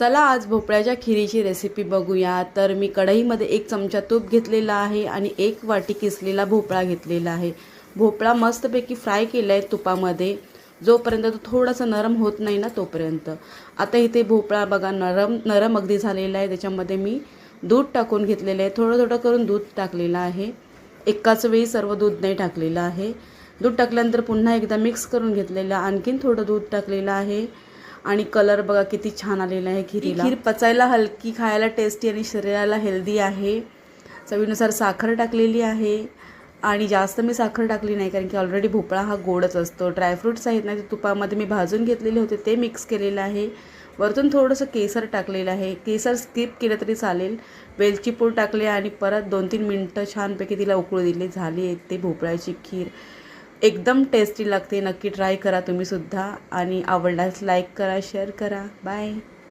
चला आज भोपळ्याच्या खिरीची रेसिपी बघूया। तर मी कढईमध्ये 1 चमचा तूप घेतलेला आहे आणि 1 वाटी किसलेला भोपळा घेतलेला आहे। भोपळा मस्तपैकी फ्राय केला आहे तुपामध्ये, जोपर्यंत तो थोडासा नरम होत नाही ना तोपर्यंत। आता इथे भोपळा बघा नरम अगदी झालेला आहे। त्याच्यामध्ये मी दूध टाकून घेतलेले आहे, थोडं थोडं करून दूध टाकलेलं आहे, एकाच वेळी सर्व दूध नाही टाकलेलं आहे। दूध टाकल्यानंतर पुन्हा एकदा मिक्स करून घेतलेलं, आणखीन थोडं दूध टाकलेलं आहे आणि कलर बघा किती छान आलेला आहे खिरीला। खीर पचायला हलकी, खायला टेस्टी आणि शरीराला हेल्दी आहे। चवीनुसार साखर टाकलेली आहे आणि जास्त मी साखर टाकली नाही, कारण की ऑलरेडी भोपळा हा गोडच असतो। ड्रायफ्रूट्स आहेत ना, ते तुपामध्ये मी भाजून घेतलेले होते, ते मिक्स केलेलं आहे। वरतून थोडंसं केसर टाकलेलं आहे, केसर स्किप केलं तरी चालेल। वेलची पूड टाकले आणि परत 2-3 मिनटं छानपैकी तिला उकळू दिली, झाली आहे ते भोपळ्याची खीर। एकदम टेस्टी लागते, नक्की ट्राय करा तुम्ही सुद्धा आणि आवडल्यास लाईक करा, शेअर करा। बाय।